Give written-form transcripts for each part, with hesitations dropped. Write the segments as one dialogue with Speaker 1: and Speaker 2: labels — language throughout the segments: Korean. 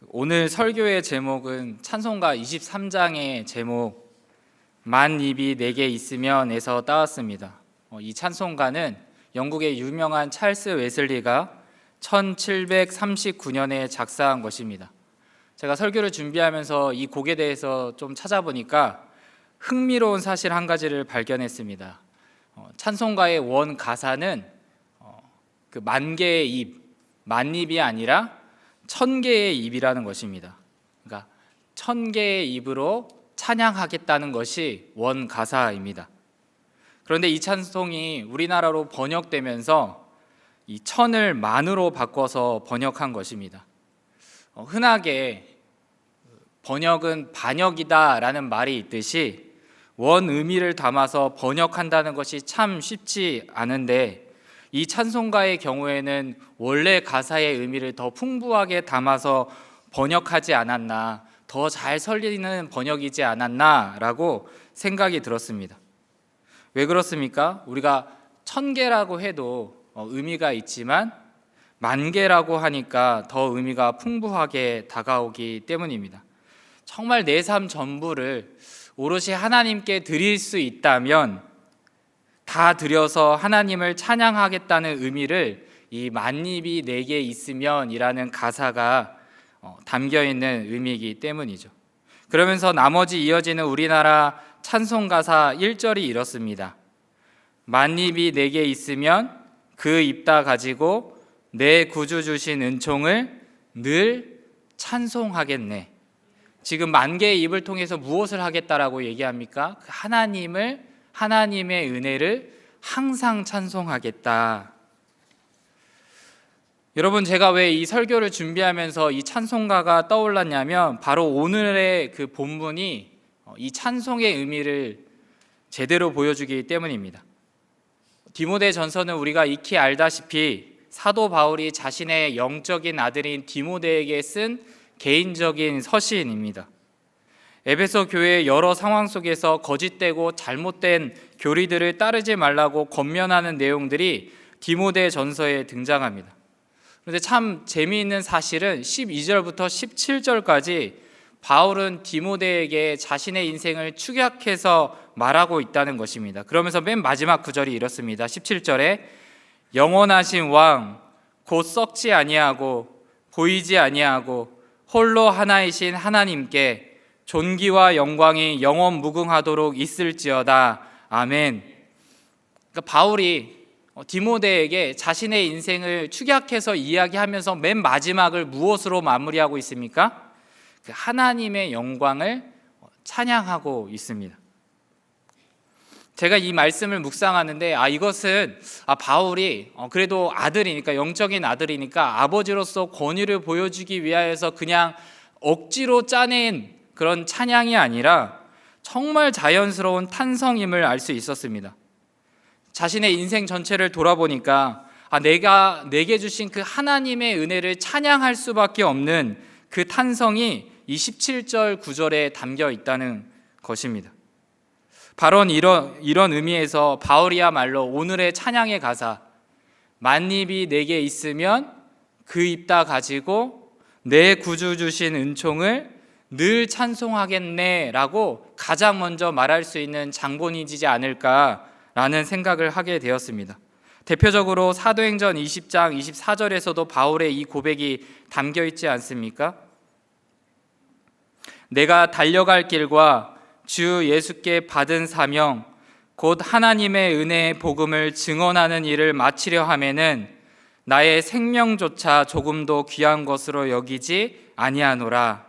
Speaker 1: 오늘 설교의 제목은 찬송가 23장의 제목 만 입이 내게 있으면에서 따왔습니다. 이 찬송가는 영국의 유명한 찰스 웨슬리가 1739년에 작사한 것입니다. 제가 설교를 준비하면서 이 곡에 대해서 좀 찾아보니까 흥미로운 사실 한 가지를 발견했습니다. 찬송가의 원 가사는 그 만 개의 입, 만입이 아니라 1000개의 입이라는 것입니다. 그러니까 1000개의 입으로 찬양하겠다는 것이 원 가사입니다. 그런데 이 찬송이 우리나라로 번역되면서 이 1000을 만으로 바꿔서 번역한 것입니다. 흔하게 번역은 반역이다라는 말이 있듯이 원 의미를 담아서 번역한다는 것이 참 쉽지 않은데 이 찬송가의 경우에는 원래 가사의 의미를 더 풍부하게 담아서 번역하지 않았나, 더 잘 살리는 번역이지 않았나라고 생각이 들었습니다. 왜 그렇습니까? 우리가 1000개라고 해도 의미가 있지만 10,000개라고 하니까 더 의미가 풍부하게 다가오기 때문입니다. 정말 내 삶 전부를 오롯이 하나님께 드릴 수 있다면 다 드려서 하나님을 찬양하겠다는 의미를 이 만입이 내게 있으면 이라는 가사가 담겨있는 의미이기 때문이죠. 그러면서 나머지 이어지는 우리나라 찬송 가사 1절이 이렇습니다. 만입이 내게 있으면 그 입 다 가지고 내 구주 주신 은총을 늘 찬송하겠네. 지금 10,000개의 입을 통해서 무엇을 하겠다라고 얘기합니까? 하나님의 은혜를 항상 찬송하겠다. 여러분, 제가 왜 이 설교를 준비하면서 이 찬송가가 떠올랐냐면 바로 오늘의 그 본문이 이 찬송의 의미를 제대로 보여주기 때문입니다. 디모데전서는 우리가 익히 알다시피 사도 바울이 자신의 영적인 아들인 디모데에게 쓴 개인적인 서신입니다. 에베소 교회의 여러 상황 속에서 거짓되고 잘못된 교리들을 따르지 말라고 권면하는 내용들이 디모데 전서에 등장합니다. 그런데 참 재미있는 사실은 12절부터 17절까지 바울은 디모데에게 자신의 인생을 축약해서 말하고 있다는 것입니다. 그러면서 맨 마지막 구절이 이렇습니다. 17절에 영원하신 왕 곧 썩지 아니하고 보이지 아니하고 홀로 하나이신 하나님께 존귀와 영광이 영원 무궁하도록 있을지어다. 아멘. 그러니까 바울이 디모데에게 자신의 인생을 축약해서 이야기하면서 맨 마지막을 무엇으로 마무리하고 있습니까? 그 하나님의 영광을 찬양하고 있습니다. 제가 이 말씀을 묵상하는데 이것은 바울이 그래도 아들이니까, 영적인 아들이니까 아버지로서 권위를 보여주기 위하여서 그냥 억지로 짜낸 그런 찬양이 아니라 정말 자연스러운 탄성임을 알 수 있었습니다. 자신의 인생 전체를 돌아보니까 내게 주신 그 하나님의 은혜를 찬양할 수밖에 없는 그 탄성이 이 17절 9절에 담겨 있다는 것입니다. 바로 이런 의미에서 바울이야말로 오늘의 찬양의 가사 만입이 내게 있으면 그 입 다 가지고 내 구주 주신 은총을 늘 찬송하겠네 라고 가장 먼저 말할 수 있는 장본인이지 않을까라는 생각을 하게 되었습니다. 대표적으로 사도행전 20장 24절에서도 바울의 이 고백이 담겨 있지 않습니까? 내가 달려갈 길과 주 예수께 받은 사명 곧 하나님의 은혜의 복음을 증언하는 일을 마치려 하면은 나의 생명조차 조금도 귀한 것으로 여기지 아니하노라.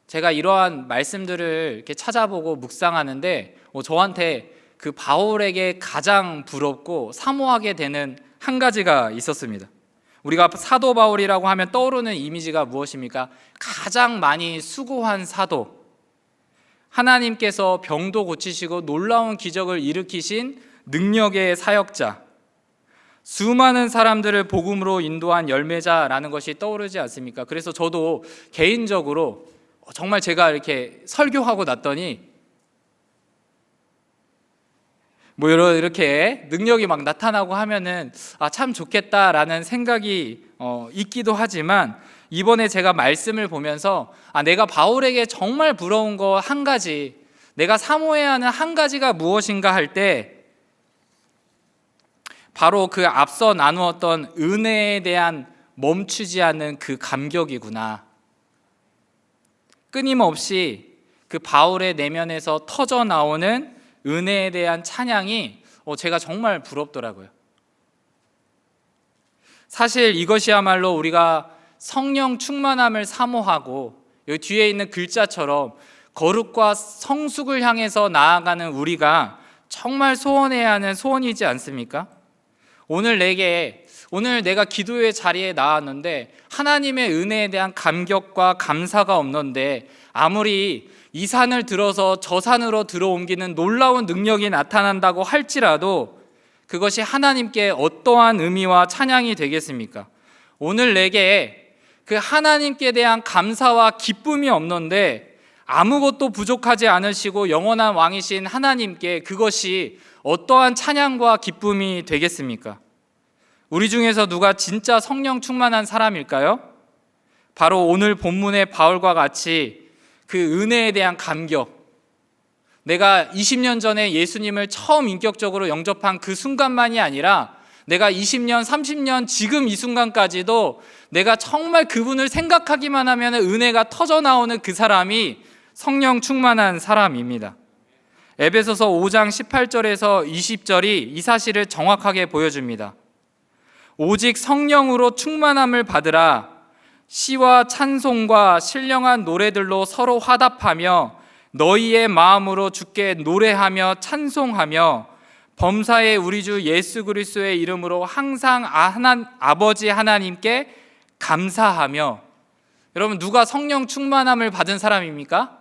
Speaker 1: 제가 이러한 말씀들을 이렇게 찾아보고 묵상하는데 저한테 그 바울에게 가장 부럽고 사모하게 되는 한 가지가 있었습니다. 우리가 사도 바울이라고 하면 떠오르는 이미지가 무엇입니까? 가장 많이 수고한 사도, 하나님께서 병도 고치시고 놀라운 기적을 일으키신 능력의 사역자, 수많은 사람들을 복음으로 인도한 열매자라는 것이 떠오르지 않습니까? 그래서 저도 개인적으로 정말 제가 이렇게 설교하고 났더니 이렇게 능력이 막 나타나고 하면은 참 좋겠다라는 생각이 있기도 하지만 이번에 제가 말씀을 보면서 내가 바울에게 정말 부러운 거 한 가지, 내가 사모해야 하는 한 가지가 무엇인가 할 때 바로 그 앞서 나누었던 은혜에 대한 멈추지 않는 그 감격이구나. 끊임없이 그 바울의 내면에서 터져 나오는 은혜에 대한 찬양이 제가 정말 부럽더라고요. 사실 이것이야말로 우리가 성령 충만함을 사모하고 여기 뒤에 있는 글자처럼 거룩과 성숙을 향해서 나아가는 우리가 정말 소원해야 하는 소원이지 않습니까? 오늘 내가 기도의 자리에 나왔는데 하나님의 은혜에 대한 감격과 감사가 없는데 아무리 이 산을 들어서 저 산으로 들어옮기는 놀라운 능력이 나타난다고 할지라도 그것이 하나님께 어떠한 의미와 찬양이 되겠습니까? 오늘 내게 그 하나님께 대한 감사와 기쁨이 없는데 아무것도 부족하지 않으시고 영원한 왕이신 하나님께 그것이 어떠한 찬양과 기쁨이 되겠습니까? 우리 중에서 누가 진짜 성령 충만한 사람일까요? 바로 오늘 본문의 바울과 같이 그 은혜에 대한 감격, 내가 20년 전에 예수님을 처음 인격적으로 영접한 그 순간만이 아니라 내가 20년, 30년 지금 이 순간까지도 내가 정말 그분을 생각하기만 하면 은혜가 터져 나오는 그 사람이 성령 충만한 사람입니다. 에베소서 5장 18절에서 20절이 이 사실을 정확하게 보여줍니다. 오직 성령으로 충만함을 받으라. 시와 찬송과 신령한 노래들로 서로 화답하며 너희의 마음으로 주께 노래하며 찬송하며 범사의 우리 주 예수 그리스도의 이름으로 항상 아버지 하나님께 감사하며. 여러분, 누가 성령 충만함을 받은 사람입니까?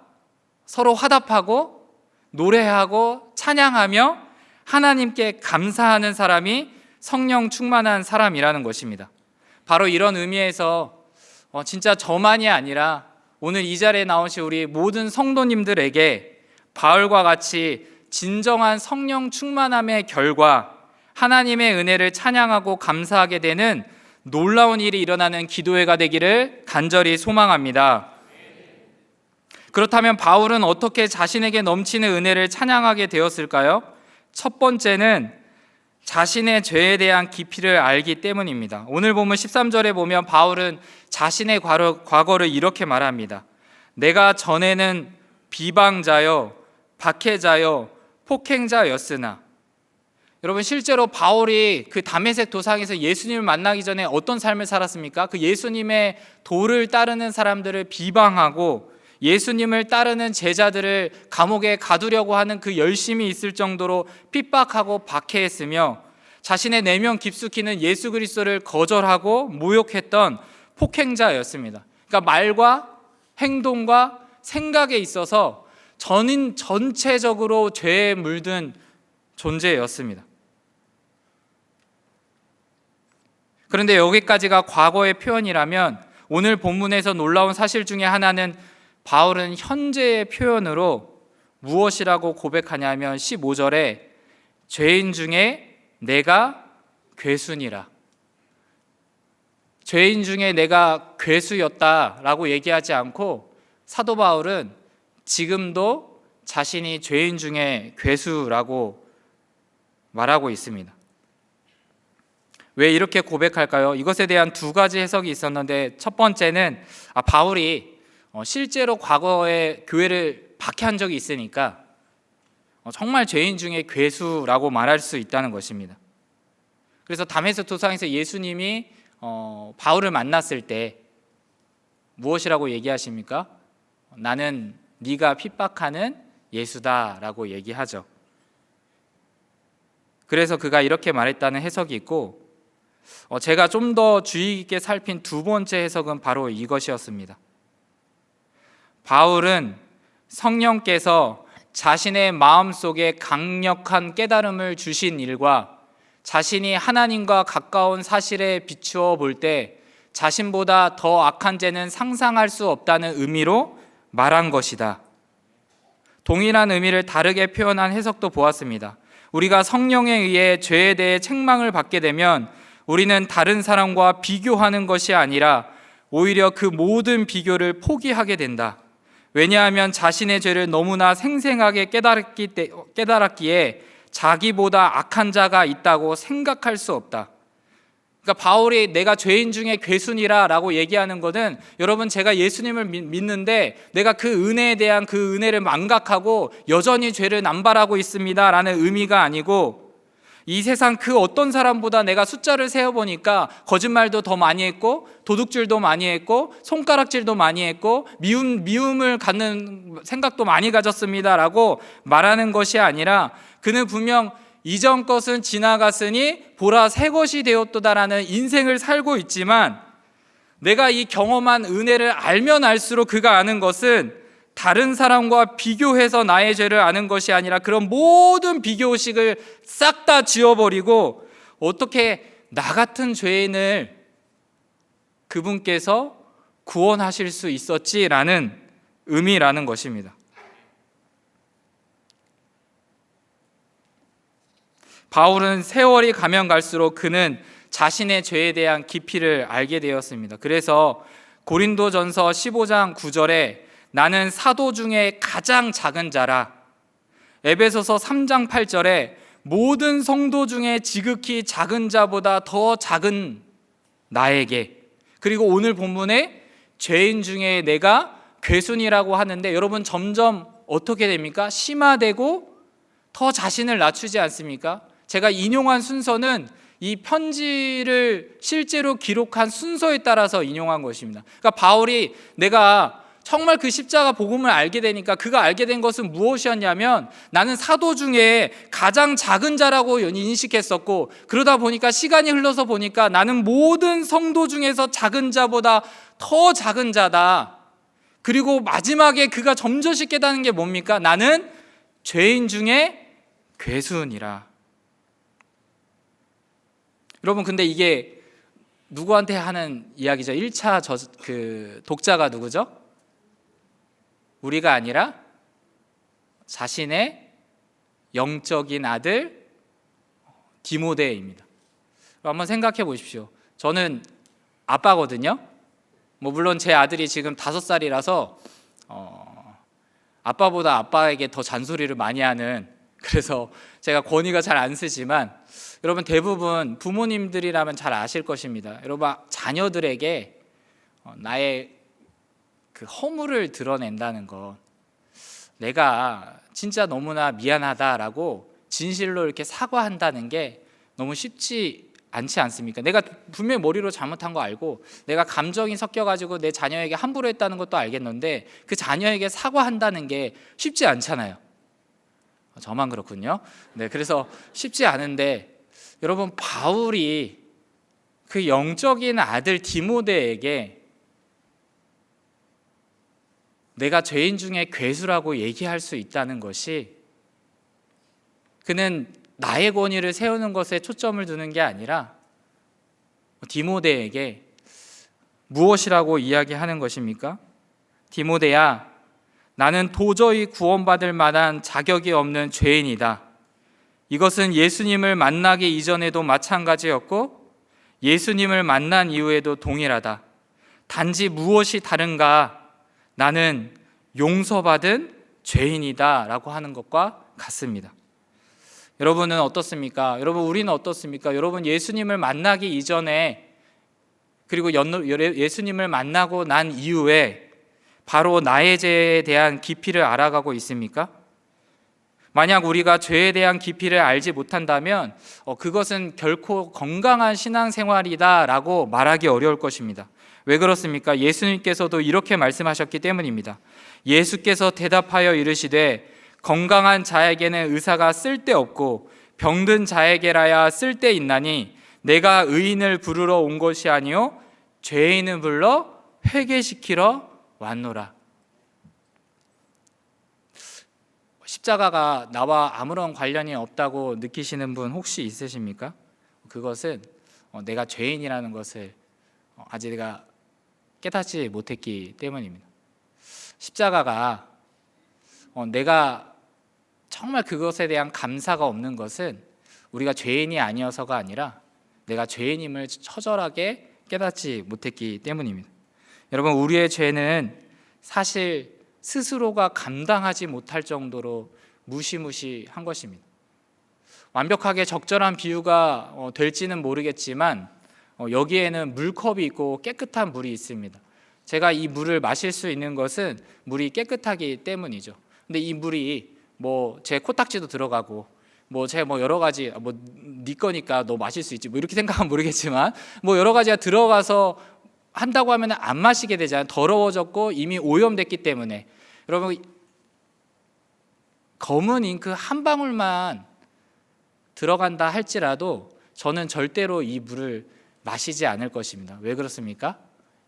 Speaker 1: 서로 화답하고 노래하고 찬양하며 하나님께 감사하는 사람이 성령 충만한 사람이라는 것입니다. 바로 이런 의미에서 진짜 저만이 아니라 오늘 이 자리에 나오신 우리 모든 성도님들에게 바울과 같이 진정한 성령 충만함의 결과 하나님의 은혜를 찬양하고 감사하게 되는 놀라운 일이 일어나는 기도회가 되기를 간절히 소망합니다. 그렇다면 바울은 어떻게 자신에게 넘치는 은혜를 찬양하게 되었을까요? 첫 번째는 자신의 죄에 대한 깊이를 알기 때문입니다. 오늘 보면 13절에 보면 바울은 자신의 과거를 이렇게 말합니다. 내가 전에는 비방자요, 박해자요, 폭행자였으나. 여러분, 실제로 바울이 그 다메섹 도상에서 예수님을 만나기 전에 어떤 삶을 살았습니까? 그 예수님의 도를 따르는 사람들을 비방하고 예수님을 따르는 제자들을 감옥에 가두려고 하는 그 열심이 있을 정도로 핍박하고 박해했으며 자신의 내면 깊숙이는 예수 그리스도를 거절하고 모욕했던 폭행자였습니다. 그러니까 말과 행동과 생각에 있어서 전체적으로 죄에 물든 존재였습니다. 그런데 여기까지가 과거의 표현이라면 오늘 본문에서 놀라운 사실 중에 하나는 바울은 현재의 표현으로 무엇이라고 고백하냐면 15절에 죄인 중에 내가 괴순이라. 죄인 중에 내가 괴수였다라고 얘기하지 않고 사도 바울은 지금도 자신이 죄인 중에 괴수라고 말하고 있습니다. 왜 이렇게 고백할까요? 이것에 대한 두 가지 해석이 있었는데 첫 번째는 바울이 실제로 과거에 교회를 박해한 적이 있으니까 정말 죄인 중에 괴수라고 말할 수 있다는 것입니다. 그래서 다메섹 도상에서 예수님이 바울을 만났을 때 무엇이라고 얘기하십니까? 나는 네가 핍박하는 예수다라고 얘기하죠. 그래서 그가 이렇게 말했다는 해석이 있고 제가 좀 더 주의 깊게 살핀 두 번째 해석은 바로 이것이었습니다. 바울은 성령께서 자신의 마음속에 강력한 깨달음을 주신 일과 자신이 하나님과 가까운 사실에 비추어 볼 때 자신보다 더 악한 죄는 상상할 수 없다는 의미로 말한 것이다. 동일한 의미를 다르게 표현한 해석도 보았습니다. 우리가 성령에 의해 죄에 대해 책망을 받게 되면 우리는 다른 사람과 비교하는 것이 아니라 오히려 그 모든 비교를 포기하게 된다. 왜냐하면 자신의 죄를 너무나 생생하게 깨달았기에 자기보다 악한 자가 있다고 생각할 수 없다. 그러니까 바울이 내가 죄인 중에 괴순이라 라고 얘기하는 것은, 여러분, 제가 예수님을 믿는데 내가 그 은혜에 대한 그 은혜를 망각하고 여전히 죄를 남발하고 있습니다 라는 의미가 아니고, 이 세상 그 어떤 사람보다 내가 숫자를 세어보니까 거짓말도 더 많이 했고, 도둑질도 많이 했고, 손가락질도 많이 했고, 미움을 갖는 생각도 많이 가졌습니다 라고 말하는 것이 아니라, 그는 분명 이전 것은 지나갔으니 보라 새 것이 되었도다라는 인생을 살고 있지만, 내가 이 경험한 은혜를 알면 알수록 그가 아는 것은 다른 사람과 비교해서 나의 죄를 아는 것이 아니라 그런 모든 비교의식을 싹 다 지워버리고 어떻게 나 같은 죄인을 그분께서 구원하실 수 있었지라는 의미라는 것입니다. 바울은 세월이 가면 갈수록 그는 자신의 죄에 대한 깊이를 알게 되었습니다. 그래서 고린도전서 15장 9절에 나는 사도 중에 가장 작은 자라, 에베소서 3장 8절에 모든 성도 중에 지극히 작은 자보다 더 작은 나에게, 그리고 오늘 본문에 죄인 중에 내가 괴순이라고 하는데, 여러분 점점 어떻게 됩니까? 심화되고 더 자신을 낮추지 않습니까? 제가 인용한 순서는 이 편지를 실제로 기록한 순서에 따라서 인용한 것입니다. 그러니까 바울이 내가 정말 그 십자가 복음을 알게 되니까 그가 알게 된 것은 무엇이었냐면, 나는 사도 중에 가장 작은 자라고 인식했었고, 그러다 보니까 시간이 흘러서 보니까 나는 모든 성도 중에서 작은 자보다 더 작은 자다. 그리고 마지막에 그가 점저시 깨닫는 게 뭡니까? 나는 죄인 중에 괴순이라. 여러분, 근데 이게 누구한테 하는 이야기죠? 1차 독자가 누구죠? 우리가 아니라 자신의 영적인 아들 디모데입니다. 한번 생각해 보십시오. 저는 아빠거든요. 물론 제 아들이 지금 5살이라서 아빠보다 아빠에게 더 잔소리를 많이 하는, 그래서 제가 권위가 잘 안 쓰지만, 여러분 대부분 부모님들이라면 잘 아실 것입니다. 여러분, 자녀들에게 나의 그 허물을 드러낸다는 것, 내가 진짜 너무나 미안하다라고 진실로 이렇게 사과한다는 게 너무 쉽지 않지 않습니까? 내가 분명히 머리로 잘못한 거 알고 내가 감정이 섞여가지고 내 자녀에게 함부로 했다는 것도 알겠는데 그 자녀에게 사과한다는 게 쉽지 않잖아요. 저만 그렇군요. 네, 그래서 쉽지 않은데, 여러분, 바울이 그 영적인 아들 디모데에게 내가 죄인 중에 괴수라고 얘기할 수 있다는 것이, 그는 나의 권위를 세우는 것에 초점을 두는 게 아니라 디모데에게 무엇이라고 이야기하는 것입니까? 디모데야, 나는 도저히 구원받을 만한 자격이 없는 죄인이다. 이것은 예수님을 만나기 이전에도 마찬가지였고 예수님을 만난 이후에도 동일하다. 단지 무엇이 다른가? 나는 용서받은 죄인이다 라고 하는 것과 같습니다. 여러분은 어떻습니까? 여러분, 우리는 어떻습니까? 여러분, 예수님을 만나기 이전에, 그리고 예수님을 만나고 난 이후에 바로 나의 죄에 대한 깊이를 알아가고 있습니까? 만약 우리가 죄에 대한 깊이를 알지 못한다면 그것은 결코 건강한 신앙생활이다 라고 말하기 어려울 것입니다. 왜 그렇습니까? 예수님께서도 이렇게 말씀하셨기 때문입니다. 예수께서 대답하여 이르시되 건강한 자에게는 의사가 쓸데없고 병든 자에게라야 쓸데있나니 내가 의인을 부르러 온 것이 아니요 죄인을 불러 회개시키러 왔노라. 십자가가 나와 아무런 관련이 없다고 느끼시는 분 혹시 있으십니까? 그것은 내가 죄인이라는 것을 아직 내가 깨닫지 못했기 때문입니다. 십자가가 내가 정말 그것에 대한 감사가 없는 것은 우리가 죄인이 아니어서가 아니라 내가 죄인임을 처절하게 깨닫지 못했기 때문입니다. 여러분, 우리의 죄는 사실 스스로가 감당하지 못할 정도로 무시무시한 것입니다. 완벽하게 적절한 비유가 될지는 모르겠지만 여기에는 물컵이 있고 깨끗한 물이 있습니다. 제가 이 물을 마실 수 있는 것은 물이 깨끗하기 때문이죠. 근데 이 물이 제 코딱지도 들어가고 제가 여러 가지 네 거니까 너 마실 수 있지 이렇게 생각하면 모르겠지만 여러 가지가 들어가서 한다고 하면 안 마시게 되잖아요. 더러워졌고 이미 오염됐기 때문에. 여러분, 검은 잉크 한 방울만 들어간다 할지라도 저는 절대로 이 물을 마시지 않을 것입니다. 왜 그렇습니까?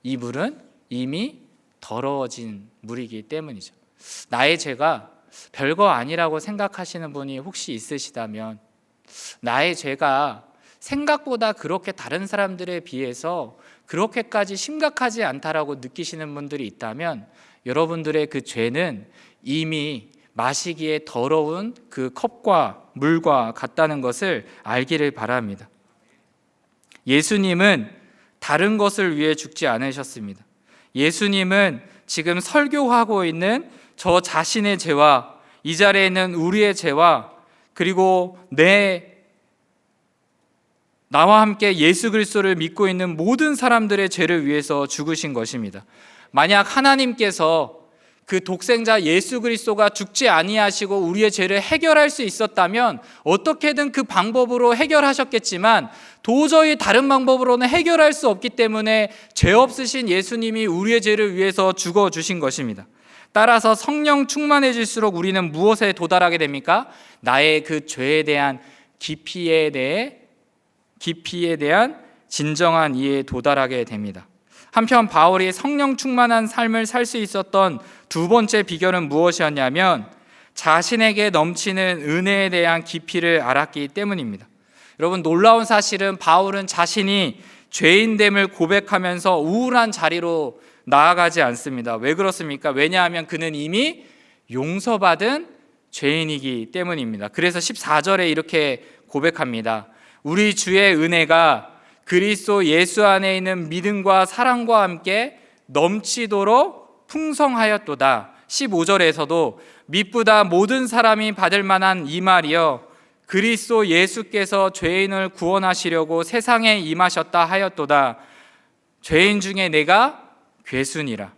Speaker 1: 이 물은 이미 더러워진 물이기 때문이죠. 나의 죄가 별거 아니라고 생각하시는 분이 혹시 있으시다면, 나의 죄가 생각보다 그렇게 다른 사람들에 비해서 그렇게까지 심각하지 않다라고 느끼시는 분들이 있다면, 여러분들의 그 죄는 이미 마시기에 더러운 그 컵과 물과 같다는 것을 알기를 바랍니다. 예수님은 다른 것을 위해 죽지 않으셨습니다. 예수님은 지금 설교하고 있는 저 자신의 죄와 이 자리에 있는 우리의 죄와 그리고 나와 함께 예수 그리스도를 믿고 있는 모든 사람들의 죄를 위해서 죽으신 것입니다. 만약 하나님께서 그 독생자 예수 그리스도가 죽지 아니하시고 우리의 죄를 해결할 수 있었다면 어떻게든 그 방법으로 해결하셨겠지만 도저히 다른 방법으로는 해결할 수 없기 때문에 죄 없으신 예수님이 우리의 죄를 위해서 죽어주신 것입니다. 따라서 성령 충만해질수록 우리는 무엇에 도달하게 됩니까? 나의 그 죄에 대한 깊이에 대한 진정한 이해에 도달하게 됩니다. 한편 바울이 성령 충만한 삶을 살 수 있었던 두 번째 비결은 무엇이었냐면 자신에게 넘치는 은혜에 대한 깊이를 알았기 때문입니다. 여러분, 놀라운 사실은 바울은 자신이 죄인됨을 고백하면서 우울한 자리로 나아가지 않습니다. 왜 그렇습니까? 왜냐하면 그는 이미 용서받은 죄인이기 때문입니다. 그래서 14절에 이렇게 고백합니다. 우리 주의 은혜가 그리스도 예수 안에 있는 믿음과 사랑과 함께 넘치도록 풍성하였도다. 15절에서도 믿보다 모든 사람이 받을 만한 이 말이여 그리스도 예수께서 죄인을 구원하시려고 세상에 임하셨다 하였도다. 죄인 중에 내가 괴순이라.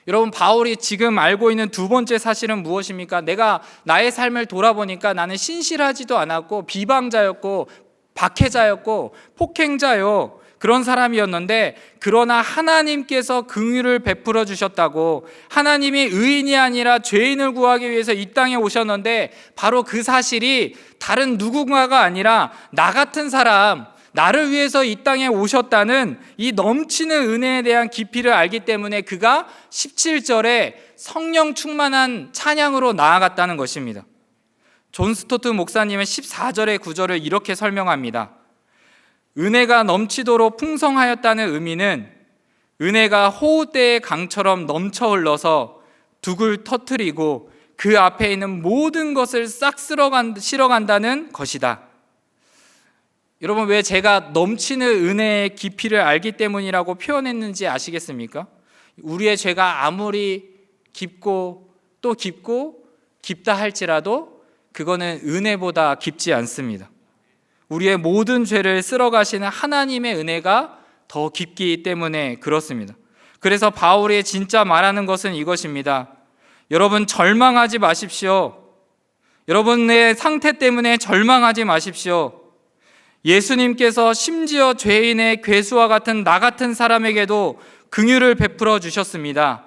Speaker 1: 여러분, 바울이 지금 알고 있는 두 번째 사실은 무엇입니까? 내가 나의 삶을 돌아보니까 나는 신실하지도 않았고 비방자였고 박해자였고 폭행자요, 그런 사람이었는데, 그러나 하나님께서 긍휼을 베풀어 주셨다고, 하나님이 의인이 아니라 죄인을 구하기 위해서 이 땅에 오셨는데 바로 그 사실이 다른 누군가가 아니라 나 같은 사람, 나를 위해서 이 땅에 오셨다는 이 넘치는 은혜에 대한 깊이를 알기 때문에 그가 17절에 성령 충만한 찬양으로 나아갔다는 것입니다. 존 스토트 목사님은 14절의 구절을 이렇게 설명합니다. 은혜가 넘치도록 풍성하였다는 의미는 은혜가 호우대의 강처럼 넘쳐 흘러서 둑을 터뜨리고 그 앞에 있는 모든 것을 싹 실어간다는 것이다. 여러분, 왜 제가 넘치는 은혜의 깊이를 알기 때문이라고 표현했는지 아시겠습니까? 우리의 죄가 아무리 깊고 또 깊고 깊다 할지라도 그거는 은혜보다 깊지 않습니다. 우리의 모든 죄를 쓸어가시는 하나님의 은혜가 더 깊기 때문에 그렇습니다. 그래서 바울이 진짜 말하는 것은 이것입니다. 여러분, 절망하지 마십시오. 여러분의 상태 때문에 절망하지 마십시오. 예수님께서 심지어 죄인의 괴수와 같은 나 같은 사람에게도 긍휼을 베풀어 주셨습니다.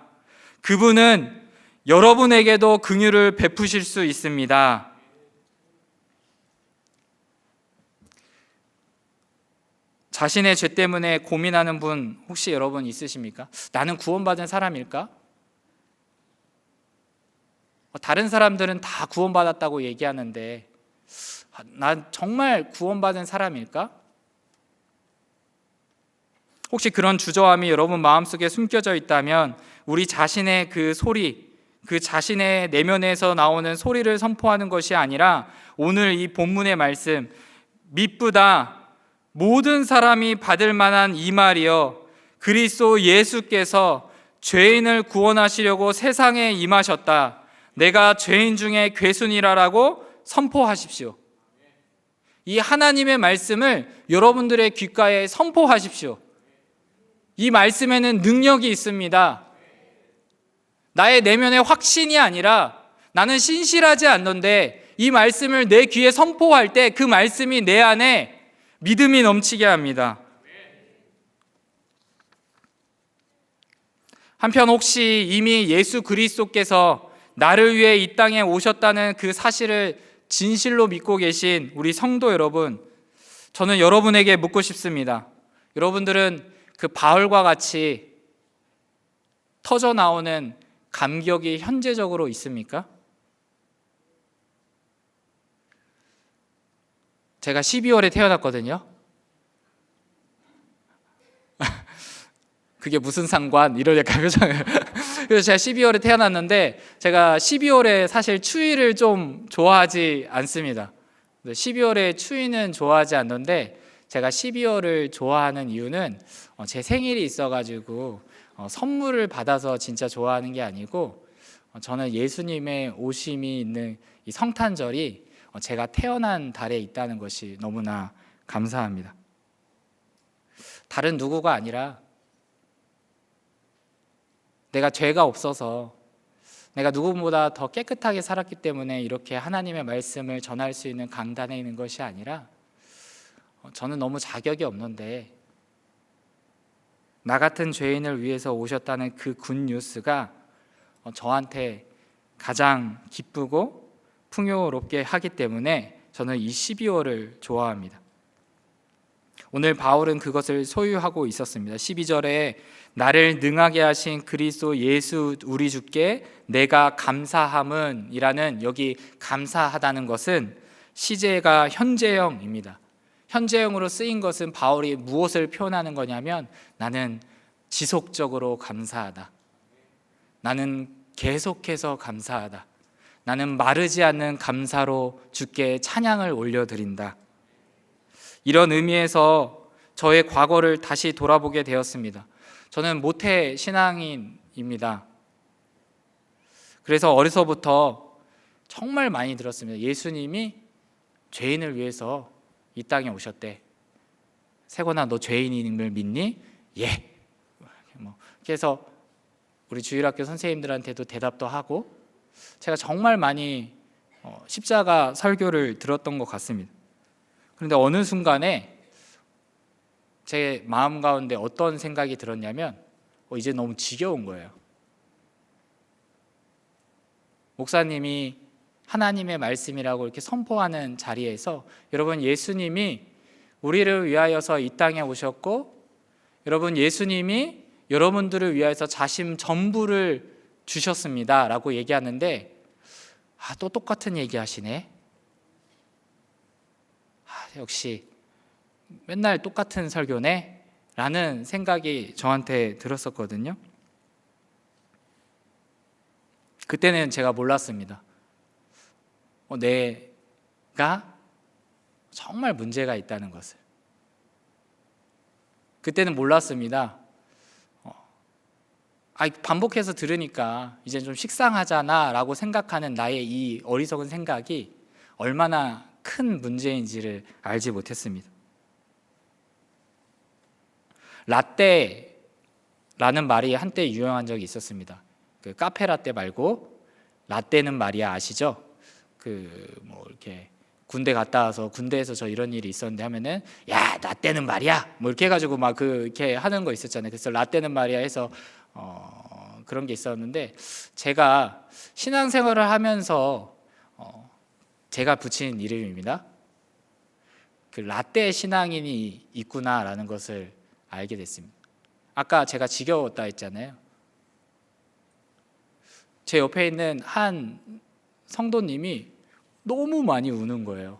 Speaker 1: 그분은 여러분에게도 긍휼을 베푸실 수 있습니다. 자신의 죄 때문에 고민하는 분 혹시 여러분 있으십니까? 나는 구원받은 사람일까? 다른 사람들은 다 구원받았다고 얘기하는데 난 정말 구원받은 사람일까? 혹시 그런 주저함이 여러분 마음속에 숨겨져 있다면 우리 자신의 그 소리, 그 자신의 내면에서 나오는 소리를 선포하는 것이 아니라 오늘 이 본문의 말씀, 믿보다 모든 사람이 받을 만한 이 말이여 그리스도 예수께서 죄인을 구원하시려고 세상에 임하셨다. 내가 죄인 중에 괴순이라라고 선포하십시오. 이 하나님의 말씀을 여러분들의 귓가에 선포하십시오. 이 말씀에는 능력이 있습니다. 나의 내면의 확신이 아니라 나는 신실하지 않는데 이 말씀을 내 귀에 선포할 때 그 말씀이 내 안에 믿음이 넘치게 합니다. 한편 혹시 이미 예수 그리스도께서 나를 위해 이 땅에 오셨다는 그 사실을 진실로 믿고 계신 우리 성도 여러분, 저는 여러분에게 묻고 싶습니다. 여러분들은 그 바울과 같이 터져 나오는 감격이 현재적으로 있습니까? 제가 12월에 태어났거든요. 그게 무슨 상관? 이러니까 표정을. 그래서 제가 12월에 태어났는데 제가 12월에 사실 추위를 좀 좋아하지 않습니다. 12월에 추위는 좋아하지 않는데 제가 12월을 좋아하는 이유는 제 생일이 있어가지고 선물을 받아서 진짜 좋아하는 게 아니고 저는 예수님의 오심이 있는 이 성탄절이 제가 태어난 달에 있다는 것이 너무나 감사합니다. 다른 누구가 아니라 내가 죄가 없어서 내가 누구보다 더 깨끗하게 살았기 때문에 이렇게 하나님의 말씀을 전할 수 있는 강단에 있는 것이 아니라 저는 너무 자격이 없는데 나 같은 죄인을 위해서 오셨다는 그 굿뉴스가 저한테 가장 기쁘고 풍요롭게 하기 때문에 저는 이 12월을 좋아합니다. 오늘 바울은 그것을 소유하고 있었습니다. 12절에 나를 능하게 하신 그리스도 예수 우리 주께 내가 감사함은 이라는 여기 감사하다는 것은 시제가 현재형입니다. 현재형으로 쓰인 것은 바울이 무엇을 표현하는 거냐면 나는 지속적으로 감사하다. 나는 계속해서 감사하다. 나는 마르지 않는 감사로 주께 찬양을 올려드린다. 이런 의미에서 저의 과거를 다시 돌아보게 되었습니다. 저는 모태 신앙인입니다. 그래서 어려서부터 정말 많이 들었습니다. 예수님이 죄인을 위해서 이 땅에 오셨대. 세곤아, 너 죄인임을 믿니? 예. 그래서 우리 주일학교 선생님들한테도 대답도 하고 제가 정말 많이 십자가 설교를 들었던 것 같습니다. 그런데 어느 순간에 제 마음 가운데 어떤 생각이 들었냐면 이제 너무 지겨운 거예요. 목사님이 하나님의 말씀이라고 이렇게 선포하는 자리에서 여러분 예수님이 우리를 위하여서 이 땅에 오셨고 여러분 예수님이 여러분들을 위하여서 자신 전부를 주셨습니다 라고 얘기하는데 또 똑같은 얘기 하시네. 역시 맨날 똑같은 설교네 라는 생각이 저한테 들었었거든요. 그때는 제가 몰랐습니다. 내가 정말 문제가 있다는 것을. 그때는 몰랐습니다. 반복해서 들으니까 이제 좀 식상하잖아 라고 생각하는 나의 이 어리석은 생각이 얼마나 큰 문제인지를 알지 못했습니다. 라떼라는 말이 한때 유행한 적이 있었습니다. 그 카페 라떼 말고 라떼는 말이야 아시죠? 이렇게 군대 갔다 와서 군대에서 저 이런 일이 있었는데 하면은 야 라떼는 말이야 뭐 이렇게 해가지고 막 이렇게 하는 거 있었잖아요. 그래서 라떼는 말이야 해서 그런 게 있었는데 제가 신앙생활을 하면서 제가 붙인 이름입니다. 그 라떼 신앙인이 있구나라는 것을 알게 됐습니다. 아까 제가 지겨웠다 했잖아요. 제 옆에 있는 한 성도님이 너무 많이 우는 거예요.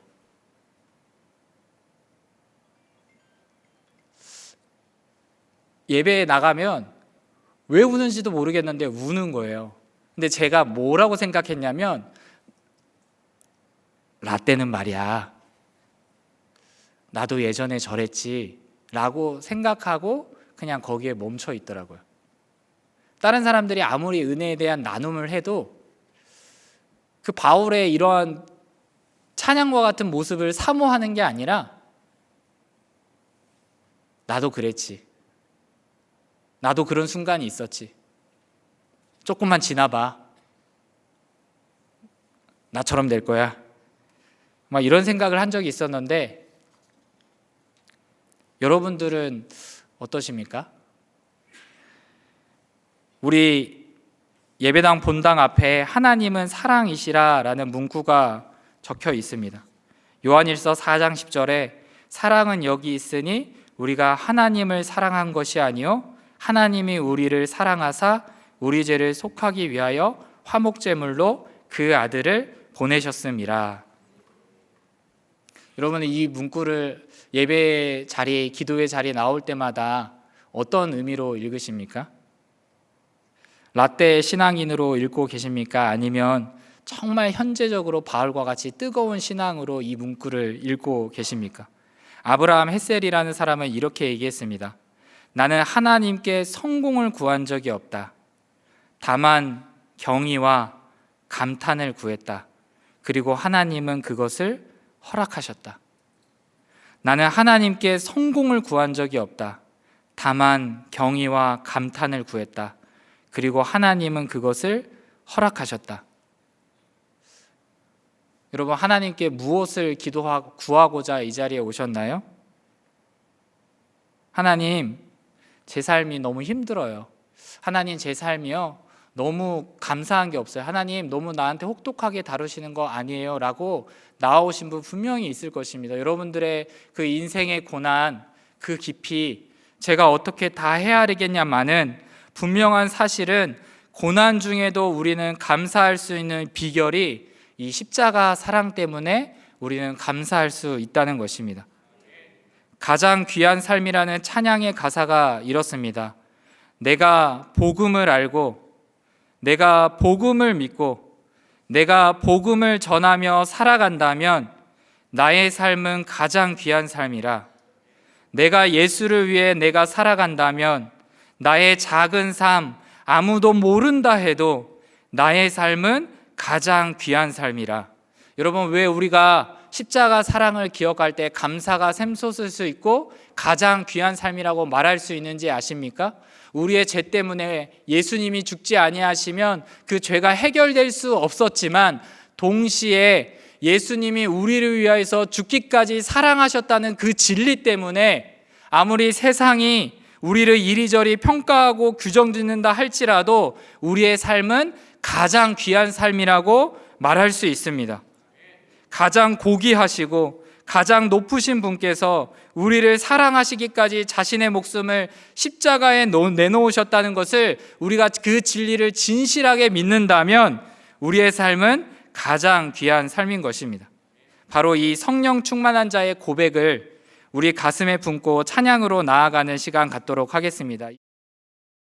Speaker 1: 예배에 나가면 왜 우는지도 모르겠는데 우는 거예요. 근데 제가 뭐라고 생각했냐면 라떼는 말이야 나도 예전에 저랬지 라고 생각하고 그냥 거기에 멈춰 있더라고요. 다른 사람들이 아무리 은혜에 대한 나눔을 해도 그 바울의 이러한 찬양과 같은 모습을 사모하는 게 아니라 나도 그랬지. 나도 그런 순간이 있었지. 조금만 지나봐. 나처럼 될 거야. 막 이런 생각을 한 적이 있었는데 여러분들은 어떠십니까? 우리 예배당 본당 앞에 하나님은 사랑이시라 라는 문구가 적혀 있습니다. 요한일서 4장 10절에 사랑은 여기 있으니 우리가 하나님을 사랑한 것이 아니요 하나님이 우리를 사랑하사 우리 죄를 속하기 위하여 화목제물로 그 아들을 보내셨음이라. 여러분은 이 문구를 예배 자리, 기도의 자리에 나올 때마다 어떤 의미로 읽으십니까? 라떼 신앙인으로 읽고 계십니까? 아니면 정말 현재적으로 바울과 같이 뜨거운 신앙으로 이 문구를 읽고 계십니까? 아브라함 헷셀이라는 사람은 이렇게 얘기했습니다. 나는 하나님께 성공을 구한 적이 없다. 다만 경의와 감탄을 구했다. 그리고 하나님은 그것을 허락하셨다. 나는 하나님께 성공을 구한 적이 없다. 다만 경의와 감탄을 구했다. 그리고 하나님은 그것을 허락하셨다. 여러분, 하나님께 무엇을 구하고자 이 자리에 오셨나요? 하나님, 제 삶이 너무 힘들어요. 하나님, 제 삶이요 너무 감사한 게 없어요. 하나님, 너무 나한테 혹독하게 다루시는 거 아니에요? 라고 나오신 분 분명히 있을 것입니다. 여러분들의 그 인생의 고난, 그 깊이 제가 어떻게 다 헤아리겠냐마는 분명한 사실은 고난 중에도 우리는 감사할 수 있는 비결이 이 십자가 사랑 때문에 우리는 감사할 수 있다는 것입니다. 가장 귀한 삶이라는 찬양의 가사가 이렇습니다. 내가 복음을 알고 내가 복음을 믿고 내가 복음을 전하며 살아간다면 나의 삶은 가장 귀한 삶이라. 내가 예수를 위해 내가 살아간다면 나의 작은 삶 아무도 모른다 해도 나의 삶은 가장 귀한 삶이라. 여러분, 왜 우리가 십자가 사랑을 기억할 때 감사가 샘솟을 수 있고 가장 귀한 삶이라고 말할 수 있는지 아십니까? 우리의 죄 때문에 예수님이 죽지 아니하시면 그 죄가 해결될 수 없었지만 동시에 예수님이 우리를 위하여서 죽기까지 사랑하셨다는 그 진리 때문에 아무리 세상이 우리를 이리저리 평가하고 규정짓는다 할지라도 우리의 삶은 가장 귀한 삶이라고 말할 수 있습니다. 가장 고귀하시고 가장 높으신 분께서 우리를 사랑하시기까지 자신의 목숨을 십자가에 내놓으셨다는 것을 우리가 그 진리를 진실하게 믿는다면 우리의 삶은 가장 귀한 삶인 것입니다. 바로 이 성령 충만한 자의 고백을 우리 가슴에 품고 찬양으로 나아가는 시간 갖도록 하겠습니다.